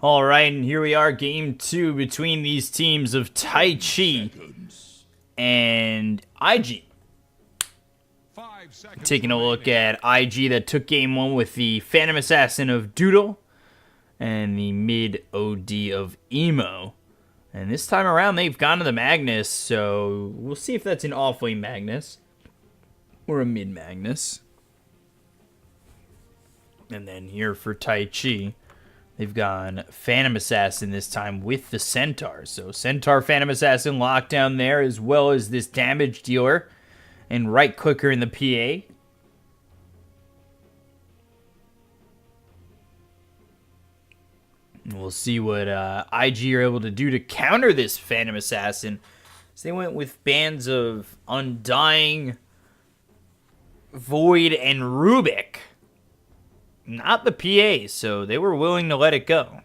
All right, and here we are, game 2 between these teams of Taichi and IG. Taking a look at IG that took game 1 with the Phantom Assassin of Doodle and the mid OD of Emo. And this time around, they've gone to the Magnus, so we'll see if that's an off-lane Magnus or a mid Magnus. And then here for Taichi, they've gone Phantom Assassin this time with the Centaur. So Centaur, Phantom Assassin locked down there, as well as this damage dealer and right clicker in the PA. And we'll see what IG are able to do to counter this Phantom Assassin. So they went with bands of Undying, Void, and Rubik. Not the PA, so they were willing to let it go.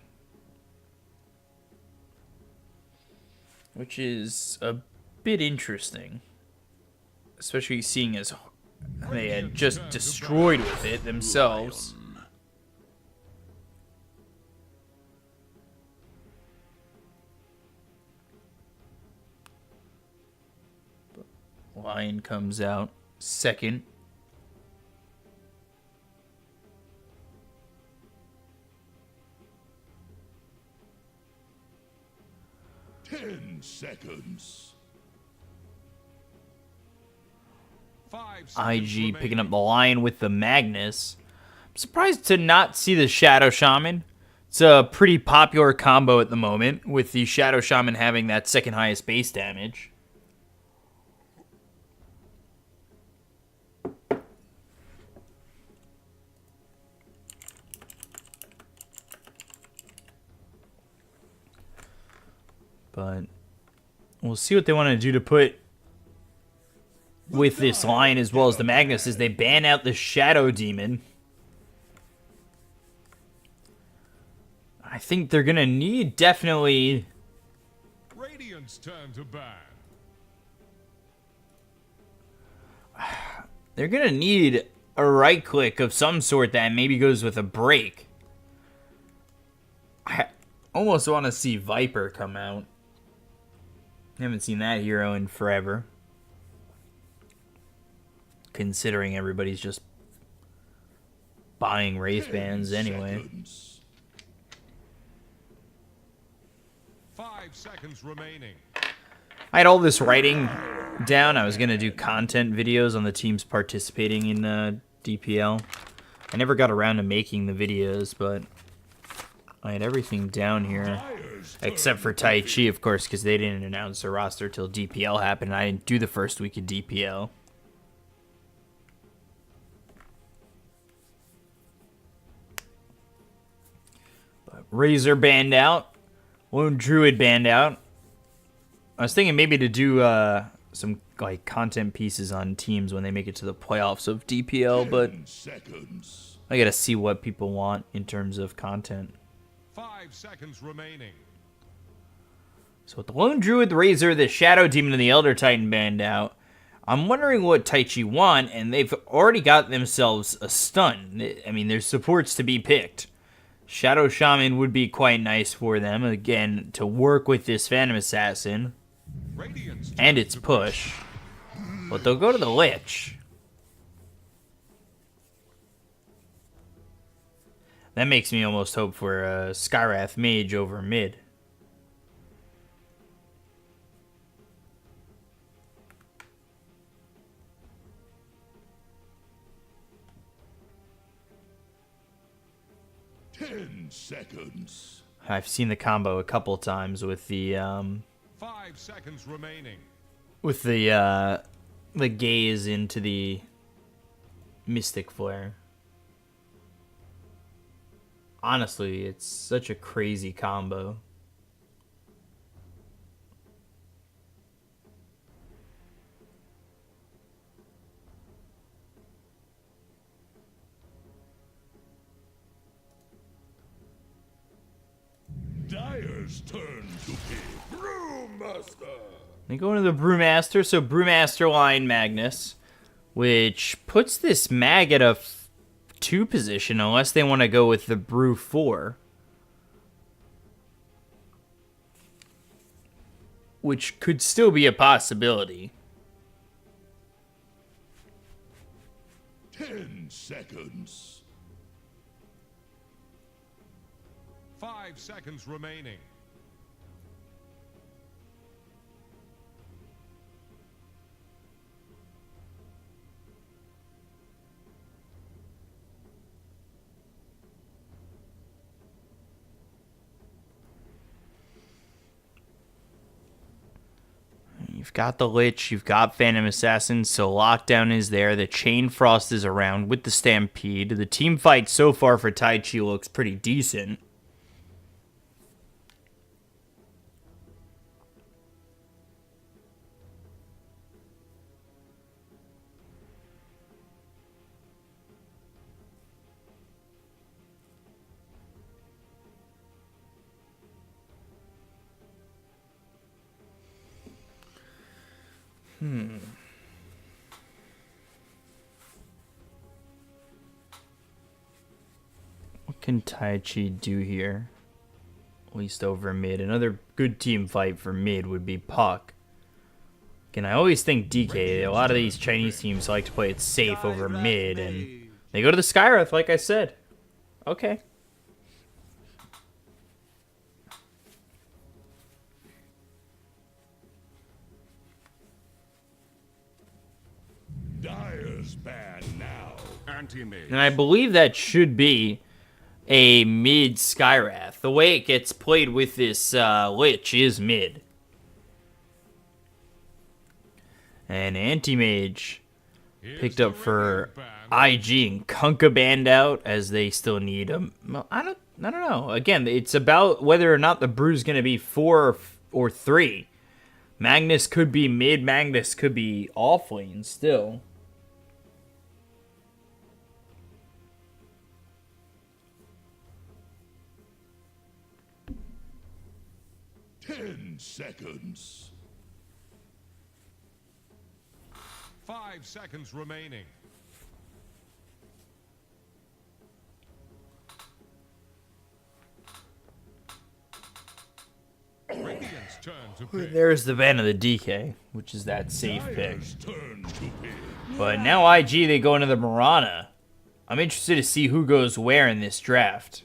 Which is a bit interesting. Especially seeing as they had just destroyed with it themselves. Lion comes out second. Seconds. IG picking up the Lion with the Magnus. I'm surprised to not see the Shadow Shaman. It's a pretty popular combo at the moment, with the Shadow Shaman having that second highest base damage. But we'll see what they want to do to put with this Lion as well as the Magnus as they ban out the Shadow Demon. I think they're going to need definitely... Radiant's turn to ban. They're going to need a right click of some sort that maybe goes with a break. I almost want to see Viper come out. Haven't seen that hero in forever. Considering everybody's just buying Wraith bands anyway. 5 seconds remaining. I had all this writing down. I was going to do content videos on the teams participating in DPL. I never got around to making the videos, but I had everything down here. Except for Taichi, of course, because they didn't announce their roster till DPL happened. I didn't do the first week of DPL. But Razor banned out. Lone Druid banned out. I was thinking maybe to do some like content pieces on teams when they make it to the playoffs of DPL, but I gotta see what people want in terms of content. 5 seconds remaining. So with the Lone Druid, the Razor, the Shadow Demon, and the Elder Titan banned out, I'm wondering what Taichi want, and they've already got themselves a stun. I mean, there's supports to be picked. Shadow Shaman would be quite nice for them, again, to work with this Phantom Assassin and its push. But they'll go to the Lich. That makes me almost hope for a Skywrath Mage over mid. Seconds. I've seen the combo a couple times with the 5 seconds remaining. with the gaze into the Mystic Flare. Honestly, it's such a crazy combo. Dyer's turn to pick. Brewmaster. They go into the Brewmaster, so Brewmaster line Magnus, which puts this Mag at a 2 position unless they want to go with the Brew 4. which could still be a possibility. 10 seconds. 5 seconds remaining. You've got the Lich, you've got Phantom Assassin, so Lockdown is there. The Chain Frost is around with the Stampede. The team fight so far for Taichi looks pretty decent. What can Taichi do here? At least over mid. Another good team fight for mid would be Puck. Again, I always think DK, a lot of these Chinese teams like to play it safe over mid, and they go to the Skywrath, like I said. Okay. Dire's bad now. Anti-mage. And I believe that should be a mid Skywrath. The way it gets played with this Lich is mid. And Anti-Mage picked up for IG and Kunkka banned out as they still need him. Well, I don't know. Again, it's about whether or not the Brew's going to be 4 or 3. Magnus could be mid, Magnus could be offlane still. Ten seconds. 5 seconds remaining. Radiant's turn to pick. There's the ban of the DK, which is that safe pick. Dire's turn to pick. But now IG, they go into the Mirana. I'm interested to see who goes where in this draft.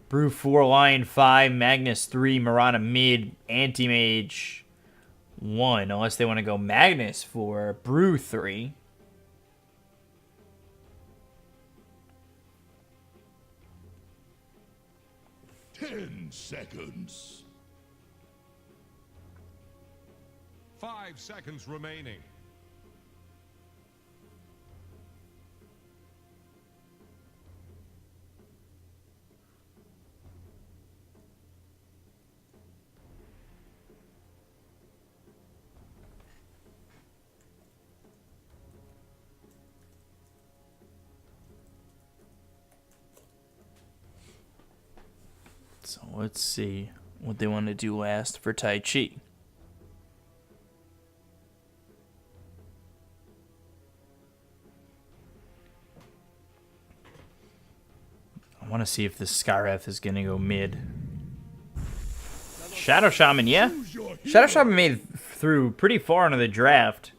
Brew 4, Lion 5, Magnus 3, Mirana mid, Anti-Mage 1. Unless they want to go Magnus 4, Brew 3. Ten seconds. 5 seconds remaining. So let's see what they want to do last for Taichi. I want to see if the Skywrath is going to go mid. Shadow Shaman, yeah. Shadow Shaman made it through pretty far into the draft.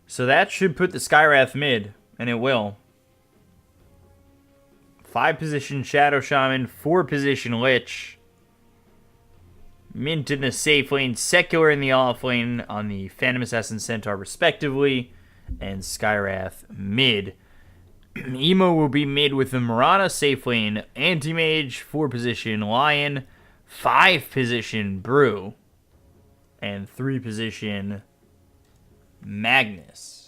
So that should put the Skywrath mid, and it will. 5 position Shadow Shaman, 4 position Lich. Mint in the safe lane, Secular in the off lane on the Phantom Assassin Centaur respectively, and Skywrath mid. Emo will be mid with the Mirana safe lane, Anti-Mage, 4 position Lion, 5 position Brew, and 3 position Magnus.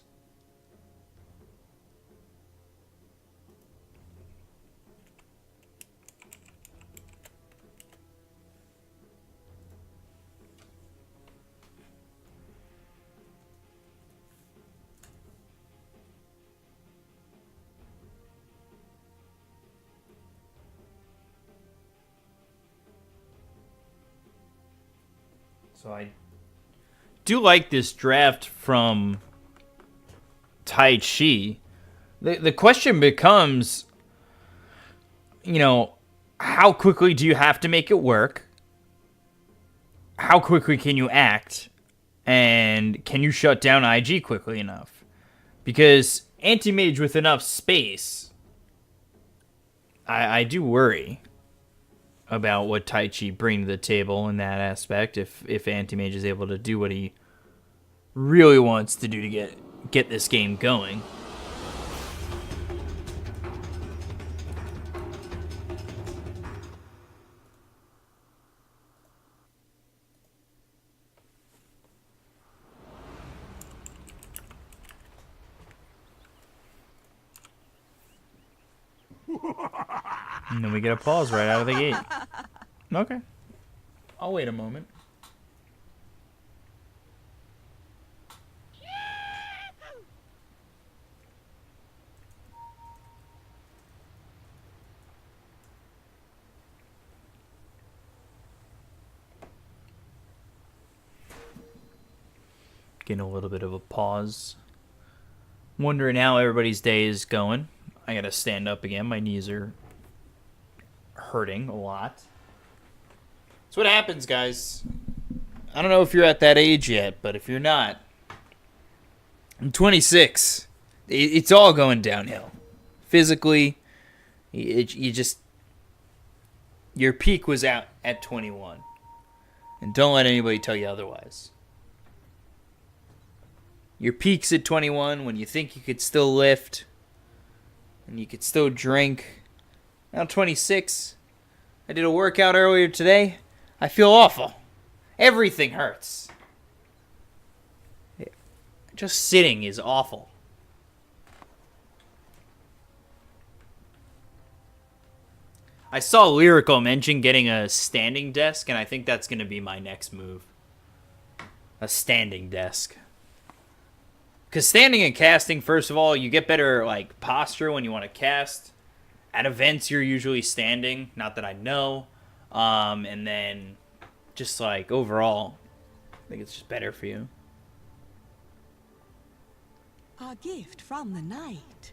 So I do like this draft from Taichi. The question becomes, you know, how quickly do you have to make it work? how quickly can you act, and can you shut down IG quickly enough? Because anti-mage with enough space, I do worry about what Taichi bring to the table in that aspect. If anti-mage is able to do what he really wants to do to get this game going. And then we get a pause right out of the gate. Okay. I'll wait a moment. Getting a little bit of a pause. Wondering how everybody's day is going. I gotta stand up again. My knees are hurting a lot. That's what happens, guys. I don't know if you're at that age yet, but if you're not, I'm 26. It's all going downhill. Physically, you just... Your peak was out at 21. And don't let anybody tell you otherwise. Your peak's at 21 when you think you could still lift and you could still drink. Now 26. I did a workout earlier today. I feel awful. Everything hurts. Just sitting is awful. I saw Lyrical mention getting a standing desk, and I think that's going to be my next move. A standing desk. Because standing and casting, first of all, you get better like posture when you want to cast. At events, you're usually standing. Not that I know. And then just like overall, I think it's just better for you. A gift from the night.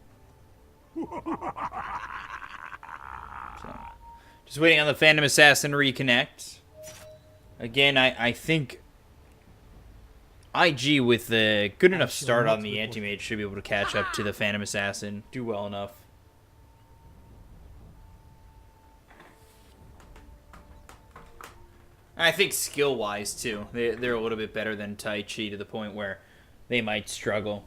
So, just waiting on the Phantom Assassin to reconnect. Again, I think IG with the good enough start on the Anti-Mage should be able to catch up to the Phantom Assassin. Do well enough. I think skill-wise, too. They're a little bit better than Taichi to the point where they might struggle.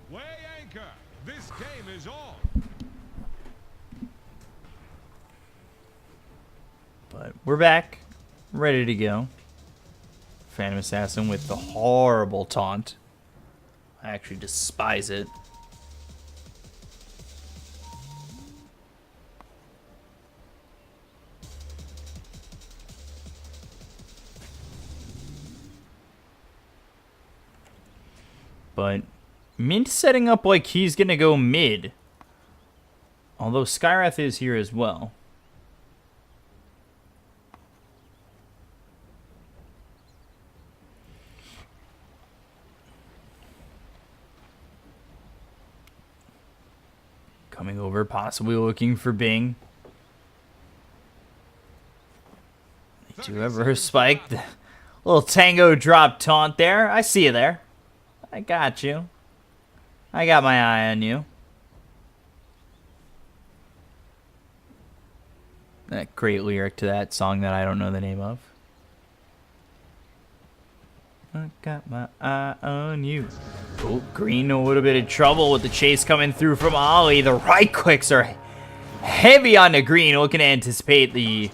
Weigh anchor. This game is on. But we're back. Ready to go. Phantom Assassin with the horrible taunt. I actually despise it. But Mint setting up like he's gonna go mid. Although Skywrath is here as well. Coming over, possibly looking for Bing. Did you ever spike the little tango drop taunt there? I see you there. I got you. I got my eye on you. That great lyric to that song that I don't know the name of. I got my eye on you. Oh, Green a little bit of trouble with the chase coming through from Ollie. The right clicks are heavy on the Green, looking to anticipate the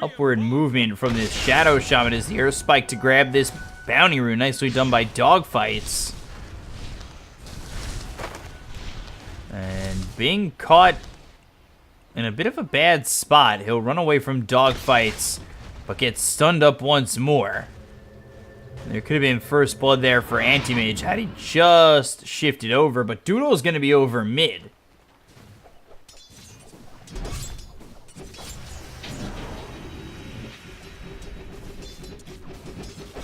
upward movement from this Shadow Shaman as the Air Spike to grab this Bounty Rune. Nicely done by Dogfights. And being caught in a bit of a bad spot. He'll run away from Dogfights, but gets stunned up once more. There could have been first blood there for Anti-Mage had he just shifted over, but Doodle's going to be over mid.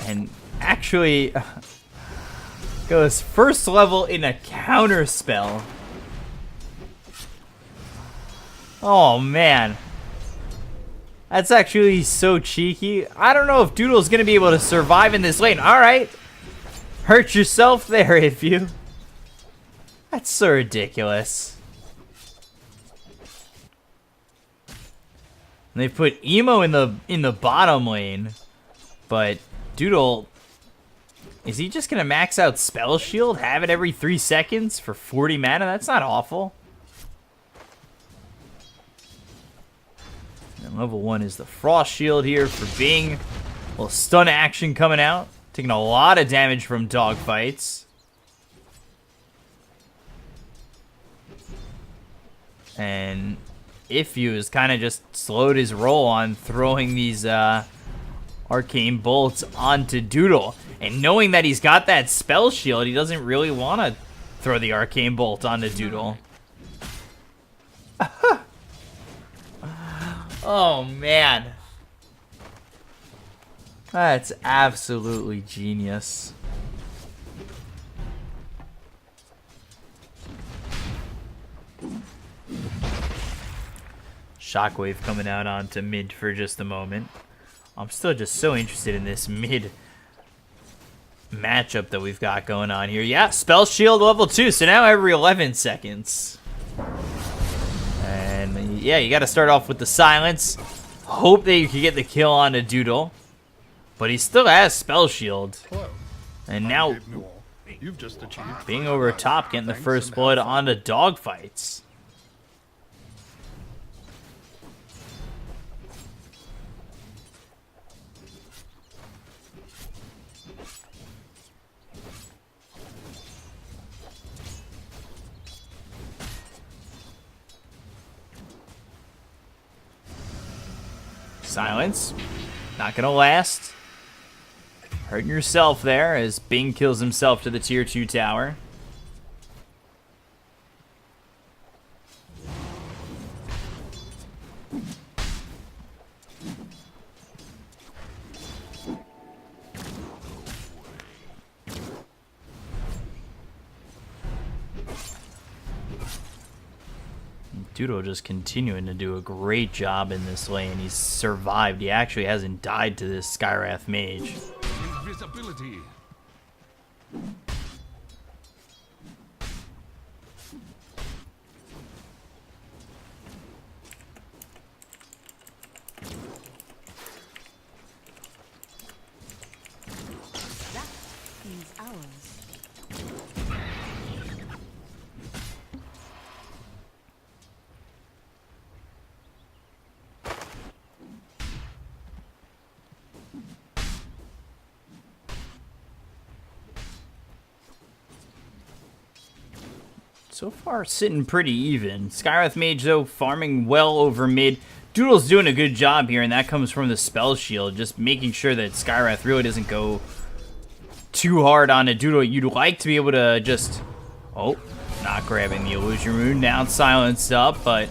And actually goes first level in a counter spell. Oh, man. That's actually so cheeky. I don't know if Doodle's going to be able to survive in this lane. All right. Hurt yourself there, if you. That's so ridiculous. And they put Emo in the bottom lane. But Doodle, is he just going to max out Spell Shield? Have it every 3 seconds for 40 mana? That's not awful. And level 1 is the Frost Shield here for Bing. A little stun action coming out. Taking a lot of damage from dogfights. And Ifu has kind of just slowed his roll on throwing these arcane bolts onto Doodle. And knowing that he's got that spell shield, he doesn't really want to throw the arcane bolt onto Doodle. Oh, man. That's absolutely genius. Shockwave coming out onto mid for just a moment. I'm still just so interested in this mid matchup that we've got going on here. Yeah, spell shield level 2, so now every 11 seconds. And yeah, you got to start off with the silence. Hope that you can get the kill on a Doodle. But he still has spell shield. And now You've just achieved being over top, getting the first blood onto dogfights. Silence. Not gonna last. Hurting yourself there as Bing kills himself to the tier 2 tower. Doodle just continuing to do a great job in this lane. He's survived. He actually hasn't died to this Skywrath mage. invisibility. That is ours. So far, sitting pretty even. Skywrath Mage, though, farming well over mid. Doodle's doing a good job here, and that comes from the Spell Shield. Just making sure that Skywrath really doesn't go too hard on a Doodle. You'd like to be able to just... Oh, not grabbing the Illusion Rune. Now silenced up, but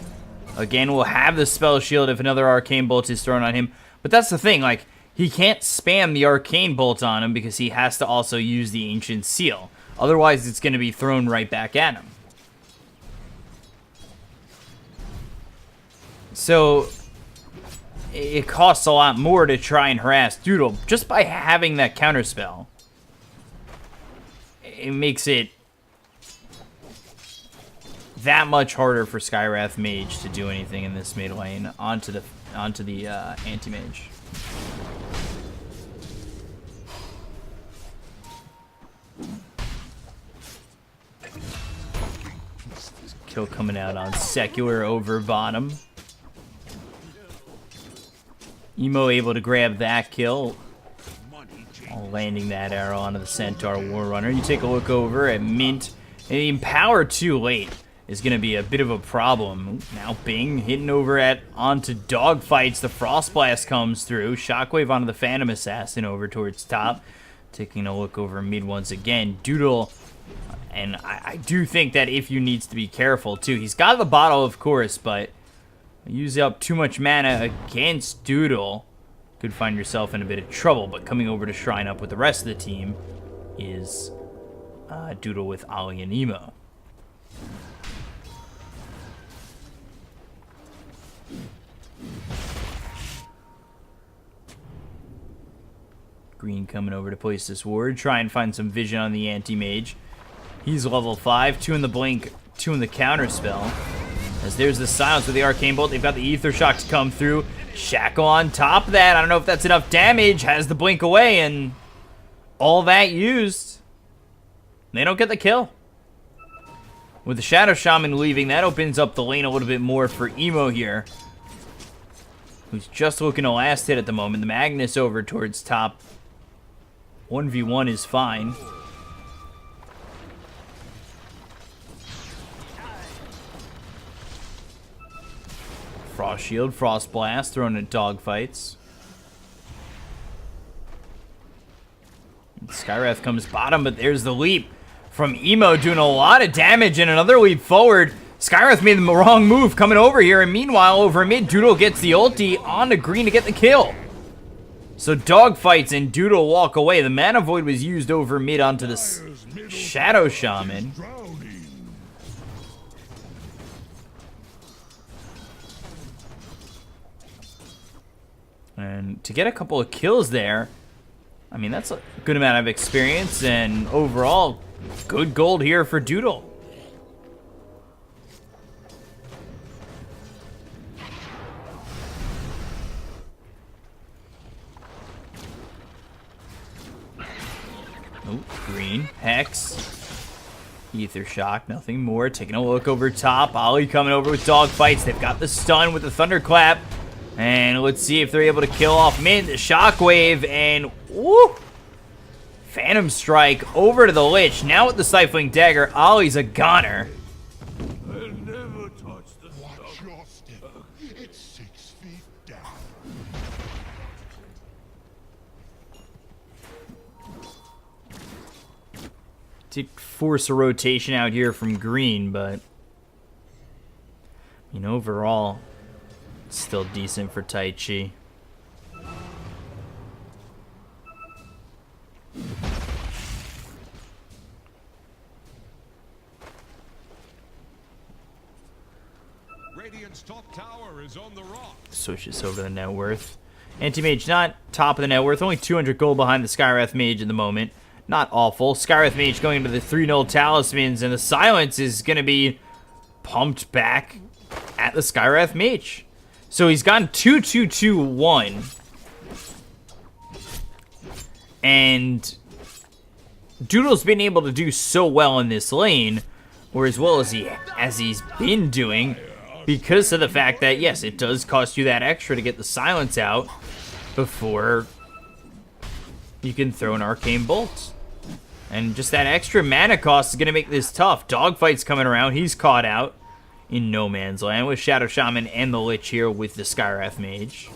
again, we'll have the Spell Shield if another Arcane Bolt is thrown on him. But that's the thing, like, he can't spam the Arcane Bolt on him because he has to also use the Ancient Seal. Otherwise, it's going to be thrown right back at him. So, it costs a lot more to try and harass Doodle just by having that counterspell. It makes it that much harder for Skywrath Mage to do anything in this mid lane onto the anti-mage. Kill coming out on Secular over bottom. Emo able to grab that kill, landing that arrow onto the Centaur Warrunner. You take a look over at Mint, and the Empower too late is going to be a bit of a problem. Now Bing hitting over onto Dogfights. The Frost Blast comes through. Shockwave onto the Phantom Assassin over towards top. Taking a look over mid once again. Doodle, and I do think that if you needs to be careful too. He's got the bottle, of course, but use up too much mana against Doodle, could find yourself in a bit of trouble. But coming over to Shrine Up with the rest of the team is Doodle with Ollie and Emo. Green coming over to place this ward. Try and find some vision on the anti-mage. He's level 5. 2 in the blink, 2 in the counter spell. As there's the silence with the arcane bolt. They've got the ether shock to come through. Shackle on top of that. I don't know if that's enough damage. Has the blink away and all that used. They don't get the kill. With the Shadow Shaman leaving, that opens up the lane a little bit more for Emo here, who's just looking to last hit at the moment. The Magnus over towards top. 1v1 is fine. Frost Shield, Frost Blast, thrown at dogfights. Skywrath comes bottom, but there's the leap from Emo, doing a lot of damage, and another leap forward. Skywrath made the wrong move coming over here, and meanwhile, over mid, Doodle gets the ulti onto Green to get the kill. So dogfights and Doodle walk away. The Mana Void was used over mid onto the Shadow Shaman. And to get a couple of kills there, I mean, that's a good amount of experience, and overall, good gold here for Doodle. Oh, Green, Hex, Ether Shock, nothing more. Taking a look over top. Ollie coming over with dogfights. They've got the stun with the Thunderclap. And let's see if they're able to kill off mid. The Shockwave and woo! Phantom Strike over to the Lich. Now with the Stifling Dagger, Ollie's a goner. Never touch the Watch your step. It's 6 feet down. To force a rotation out here from Green, but you know, overall, it's still decent for Taichi. Radiant's top tower is on the rock. Switch this over to the net worth. Anti-Mage not top of the net worth, only 200 gold behind the Skywrath Mage at the moment. Not awful. Skywrath Mage going into the 3-0 Talismans, and the silence is going to be pumped back at the Skywrath Mage. So he's gone 2-2-2-1. And Doodle's been able to do so well in this lane, or as well as he's been doing, because of the fact that, yes, it does cost you that extra to get the silence out before you can throw an Arcane Bolt. And just that extra mana cost is going to make this tough. Dogfight's coming around. He's caught out in no man's land with Shadow Shaman and the Lich here with the Skywrath Mage.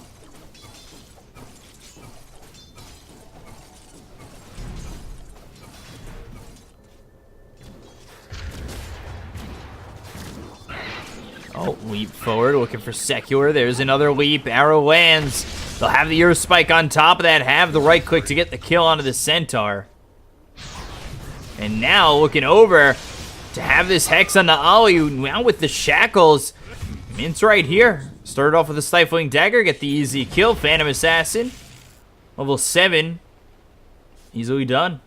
Oh, leap forward, looking for Secular. There's another leap. Arrow lands. They'll have the Earth Spike on top of that, have the right click to get the kill onto the Centaur. And now looking over to have this Hex on the Ollie. Now with the Shackles. Mint's right here. Started off with a Stifling Dagger, get the easy kill. Phantom Assassin. Level 7. Easily done.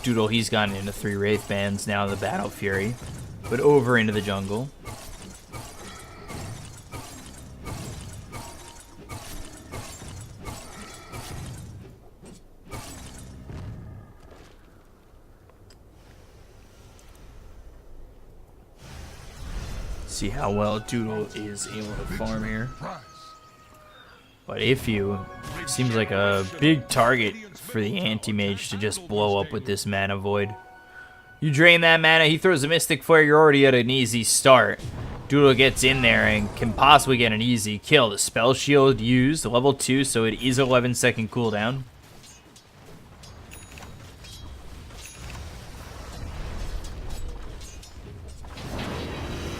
Doodle, he's gotten into 3 Wraith Bands now in the Battle Fury, but over into the jungle. See how well Doodle is able to farm here. But if you, seems like a big target for the Anti-Mage to just blow up with this Mana Void. You drain that mana, he throws a Mystic Flare, you're already at an easy start. Doodle gets in there and can possibly get an easy kill. The Spell Shield used, level 2, so it is 11-second cooldown.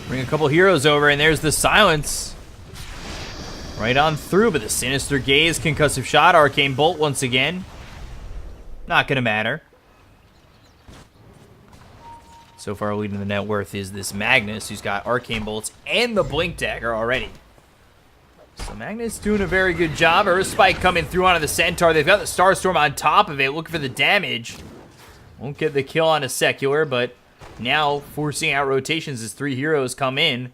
Bring a couple heroes over, and there's the silence. Right on through, but the Sinister Gaze, Concussive Shot, Arcane Bolt once again. Not gonna matter. So far, leading the net worth is this Magnus, who's got Arcane Bolts and the Blink Dagger already. So Magnus doing a very good job. Earth Spike coming through onto the Centaur. They've got the Starstorm on top of it, looking for the damage. Won't get the kill on a Secular, but now forcing out rotations as 3 heroes come in,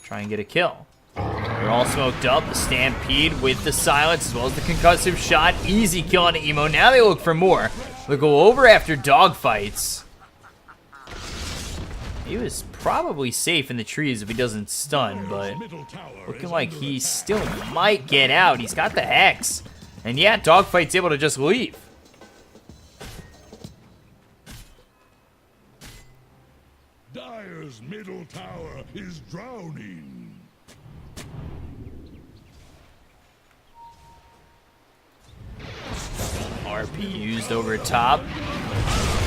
try and get a kill. They're all smoked up. The Stampede with the Silence as well as the concussive shot. Easy kill on Emo. Now they look for more. They'll go over after dogfights. He was probably safe in the trees if he doesn't stun, but looking like he still might get out. He's got the Hex. And yeah, dogfight's able to just leave. Dire's middle tower is drowning. RP used over top.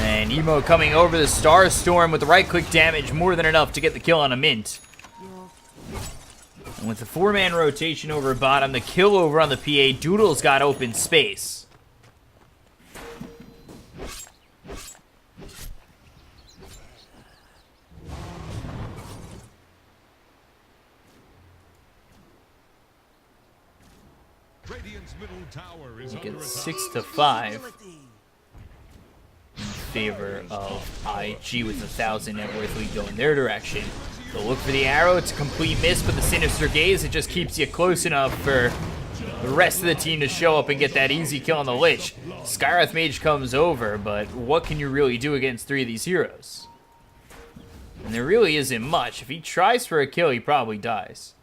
And Emo coming over the Starstorm with the right-click damage, more than enough to get the kill on a Mint. And with the 4-man rotation over bottom, the kill over on the PA, Doodle's got open space. Radiant's middle tower is Look under at attack. 6-5 in favor of IG with 1,000 net worth lead going their direction. They'll look for the arrow. It's a complete miss, but the Sinister Gaze, it just keeps you close enough for the rest of the team to show up and get that easy kill on the Lich. Skywrath Mage comes over, but what can you really do against 3 of these heroes? And there really isn't much. If he tries for a kill, he probably dies.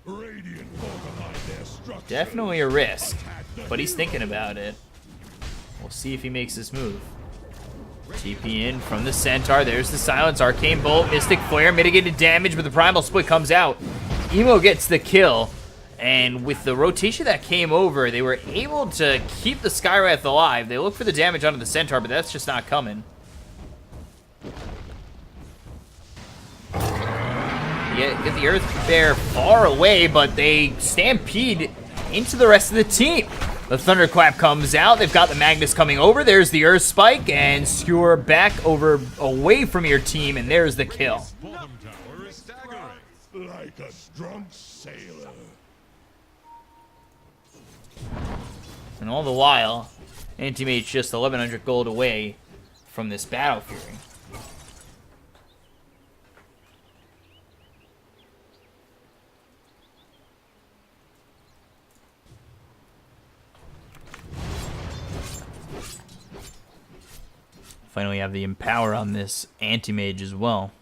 Radiant fortified their structure. Definitely a risk, but he's thinking about it. We'll see if he makes this move. TP in from the Centaur. There's the Silence. Arcane Bolt. Mystic Flare. Mitigated damage, but the Primal Split comes out. Emo gets the kill. And with the rotation that came over, they were able to keep the Skywrath alive. They look for the damage onto the Centaur, but that's just not coming. Get the Earth Bear far away, but they stampede into the rest of the team. The Thunderclap comes out. They've got the Magnus coming over. There's the Earth Spike, and skewer back over away from your team, and there's the kill. Bottom tower is staggering. Like a drunk sailor. And all the while, Anti-Mage just 1,100 gold away from this Battle Fury. Finally have the Empower on this Anti-Mage as well.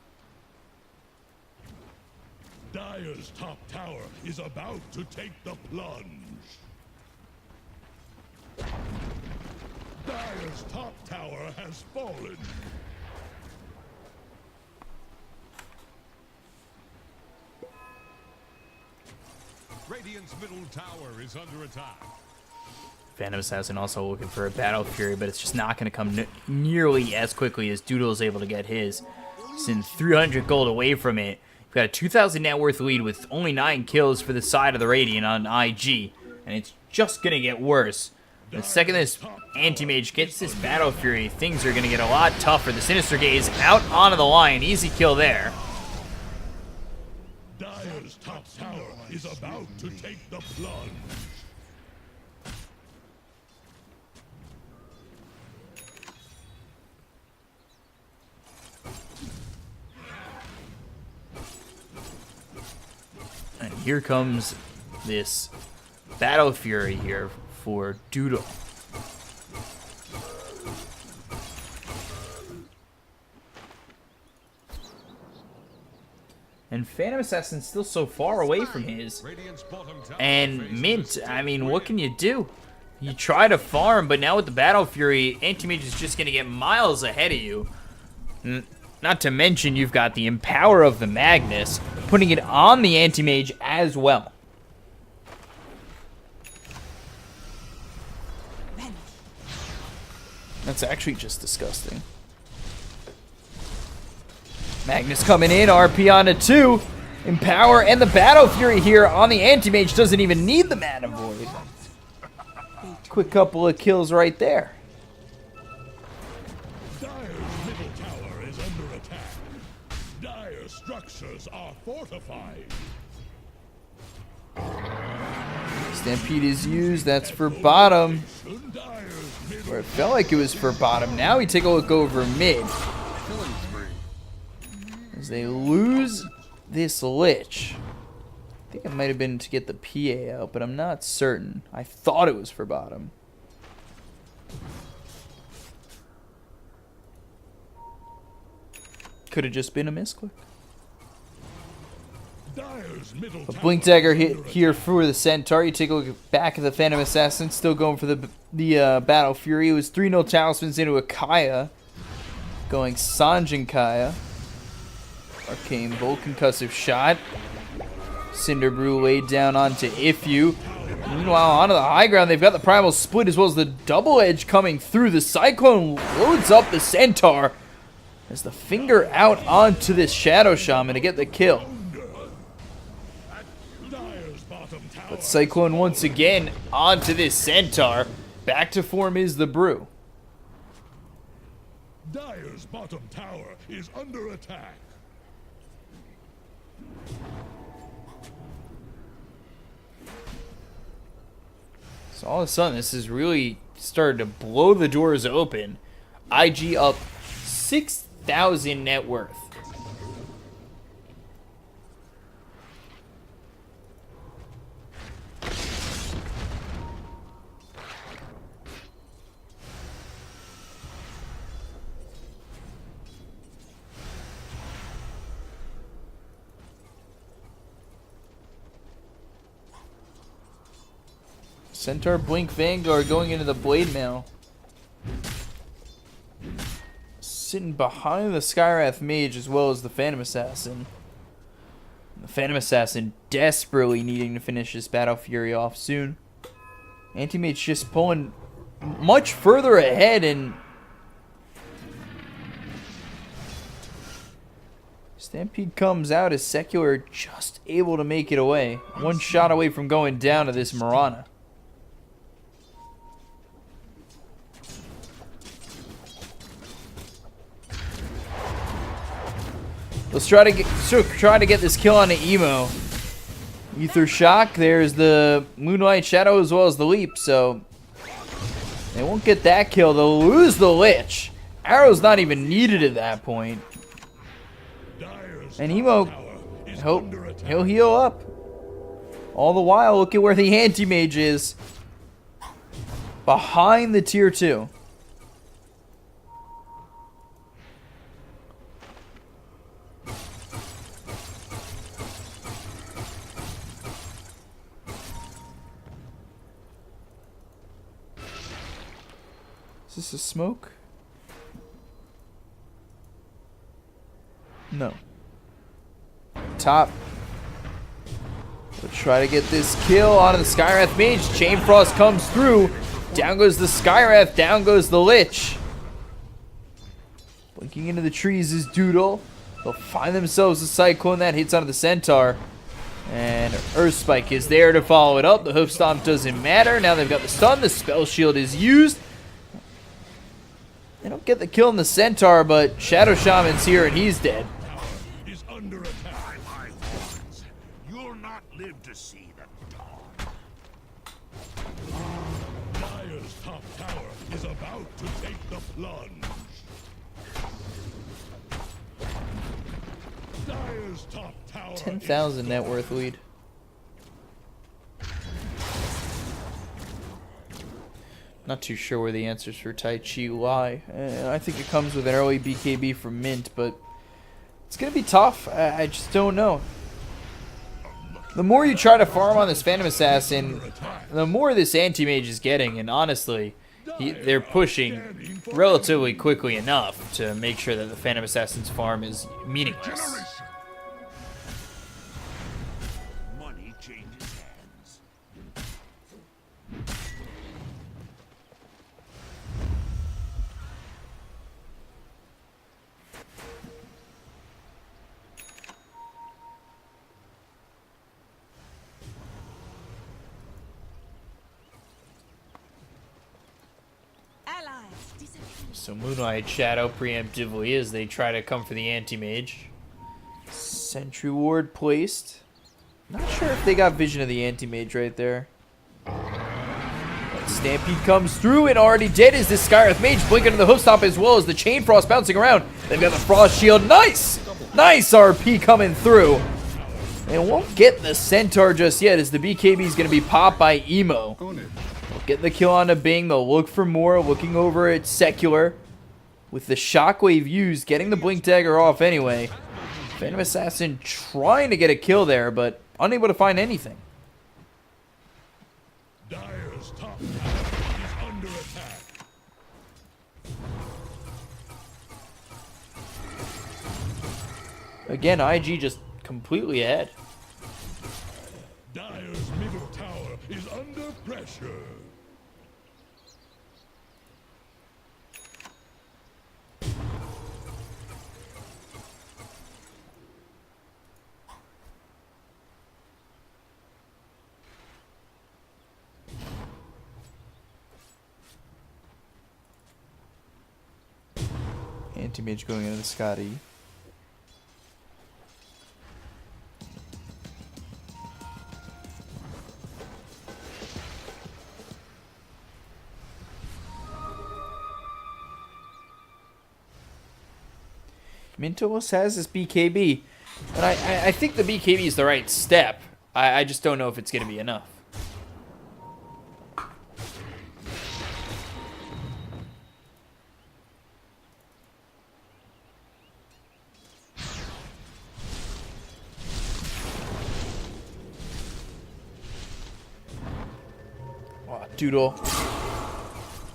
Dire's top tower is about to take the plunge. Dire's top tower has fallen. Radiant's middle tower is under attack. Phantom Assassin also looking for a Battle Fury, but it's just not going to come nearly as quickly as Doodle is able to get his. He's in 300 gold away from it. We've got a 2,000 net worth lead with only 9 kills for the side of the Radiant on IG, and it's just going to get worse. The second this Anti-Mage gets this Battle Fury, things are going to get a lot tougher. The Sinister Gaze out onto the line. Easy kill there. Dire's top tower is about to take the plunge. And here comes this Battle Fury here for Doodle. And Phantom Assassin's still so far away from his. And Mint, I mean, what can you do? You try to farm, but now with the Battle Fury, Anti-Mage is just going to get miles ahead of you. Not to mention, you've got the Empower of the Magnus, putting it on the Anti-Mage as well. That's actually just disgusting. Magnus coming in, RP on a 2. Empower and the Battle Fury here on the Anti-Mage doesn't even need the Mana Void. Quick couple of kills right there. Dire's middle tower is under structures are fortified. Stampede is used. That's for bottom. Or it felt like it was for bottom. Now we take a look over mid. As they lose this Lich. I think it might have been to get the PA out, but I'm not certain. I thought it was for bottom. Could have just been a misclick. A Blink Dagger hit here for the Centaur. You take a look back at the Phantom Assassin, still going for the Battle Fury. It was 3-0 Talismans into a Kaya. Going Sanjin Kaya. Arcane Bolt, concussive shot. Cinder Brew laid down onto Ifu. Meanwhile, onto the high ground, they've got the Primal Split as well as the Double Edge coming through. The Cyclone loads up the Centaur as the finger out onto this Shadow Shaman to get the kill. But Cyclone once again onto this Centaur. Back to form is the Brew. Dire's bottom tower is under attack. So all of a sudden, this is really started to blow the doors open. IG up 6,000 net worth. Centaur, Blink, Vanguard going into the Blade Mail. Sitting behind the Skywrath Mage as well as the Phantom Assassin. The Phantom Assassin desperately needing to finish this Battle Fury off soon. Anti-Mage just pulling much further ahead, and Stampede comes out as Secular just able to make it away. One shot away from going down to this Mirana. Let's try to get this kill on the Emo. Ether Shock. There's the Moonlight Shadow as well as the Leap. So they won't get that kill. They'll lose the Lich. Arrow's not even needed at that point. And Emo, he'll heal up. All the while, look at where the Anti-Mage is. Behind the tier 2. Is this a smoke? No. Top. We'll try to get this kill onto the Skywrath Mage. Chain Frost comes through. Down goes the Skywrath. Down goes the Lich. Blinking into the trees is Doodle. They'll find themselves a Cyclone that hits onto the Centaur. And Earth Spike is there to follow it up. The Hoof Stomp doesn't matter. Now they've got the stun. The Spell Shield is used. They don't get the kill on the Centaur, but Shadow Shaman's here and he's dead. Is under attack. You'll not live to see the dawn. Dire's top tower is about to take the plunge. Dire's top tower. 10,000 net worth lead. Not too sure where the answers for Taichi lie. I think it comes with an early BKB from Mint, but it's going to be tough. I just don't know. The more you try to farm on this Phantom Assassin, the more this Anti-Mage is getting, and honestly, they're pushing relatively quickly enough to make sure that the Phantom Assassin's farm is meaningless. Money changes hands. So Moonlight Shadow preemptively as they try to come for the Anti-Mage. Sentry ward placed. Not sure if they got vision of the anti-mage right there. Stampede comes through and already dead is this Skyreth Mage. Blink into the hoof stomp as well as the Chain Frost bouncing around. They've got the Frost Shield. Nice! Nice RP coming through. They won't get the Centaur just yet as the BKB is going to be popped by Emo. They'll get the kill on a Bing. They'll look for more. Looking over at Secular. With the Shockwave used, getting the Blink Dagger off anyway. Phantom Assassin trying to get a kill there, but unable to find anything. Dire's top tower is under attack. Again, IG just completely ahead. Dire's middle tower is under pressure. Anti-mage going into the Scotty. Mint almost has this BKB. And I think the BKB is the right step. I just don't know if it's going to be enough. Doodle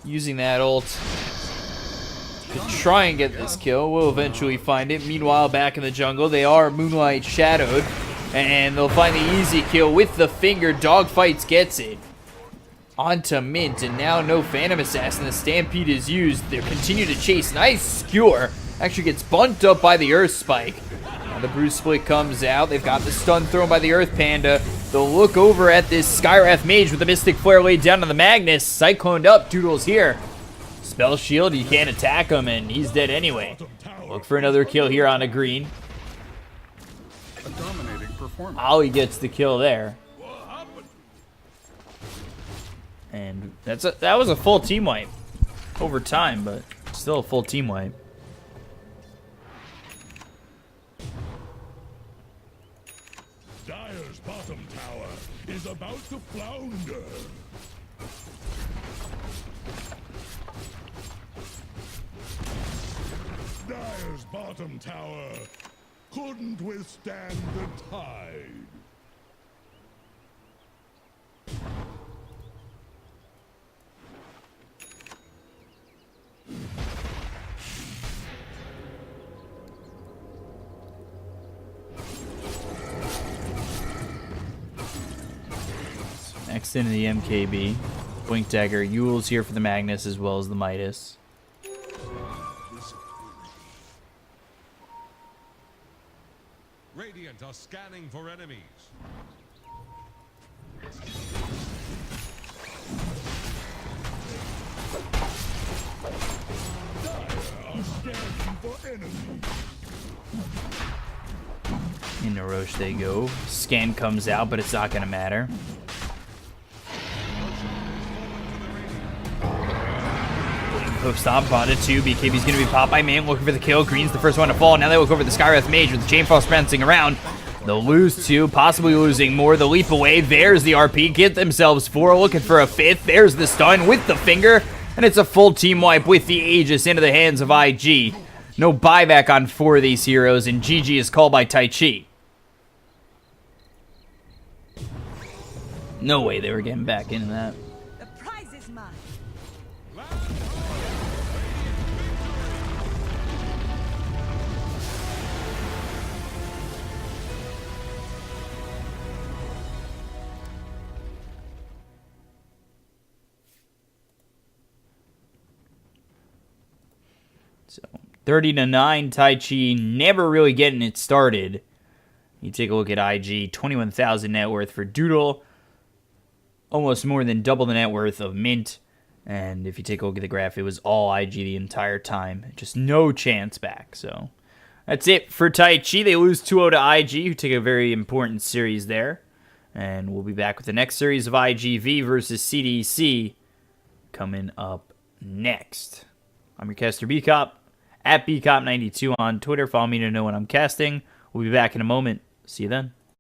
using that ult to try and get this kill. We'll eventually find it. Meanwhile, back in the jungle, they are Moonlight shadowed, and they'll find the easy kill with the finger. Dogfights gets it onto Mint, and now no Phantom Assassin. The Stampede is used. They continue to chase. Nice skewer. Actually gets bumped up by the Earth Spike. Now the Bruise Split comes out. They've got the stun thrown by the Earth Panda. They'll look over at this Skywrath Mage with the Mystic Flare laid down on the Magnus. Cycloned up. Doodle's here. Spell Shield. You can't attack him, and he's dead anyway. Look for another kill here on a green. A dominating performance. Ollie gets the kill there. And that was a full team wipe. Over time, but still a full team wipe. Dire's bottom tower is about to flounder. Dire's bottom tower couldn't withstand the tide. Next into the MKB. Blink Dagger. Yule's here for the Magnus as well as the Midas. Radiant are scanning for enemies. Dire are scanning for enemies. Into Roche they go. Scan comes out, but it's not going to matter. Hoof Stomp on it too. BKB's going to be popped by Man, looking for the kill. Green's the first one to fall. Now they look over the Skywrath Mage with the Chain Frost bouncing around. They'll lose two, possibly losing more. The leap away. There's the RP. Get themselves four. Looking for a fifth. There's the stun with the finger. And it's a full team wipe with the Aegis into the hands of IG. No buyback on four of these heroes, and GG is called by Taichi. No way they were getting back into that. The prize is mine. So 30-9, Taichi never really getting it started. You take a look at IG, 21,000 net worth for Doodle. Almost more than double the net worth of Mint. And if you take a look at the graph, it was all IG the entire time. Just no chance back. So That's it for Taichi. They lose 2-0 to IG, who take a very important series there. And we'll be back with the next series of IGV versus CDC coming up next. I'm your caster BCop, at BCop92 on Twitter. Follow me to know when I'm casting. We'll be back in a moment. See you then.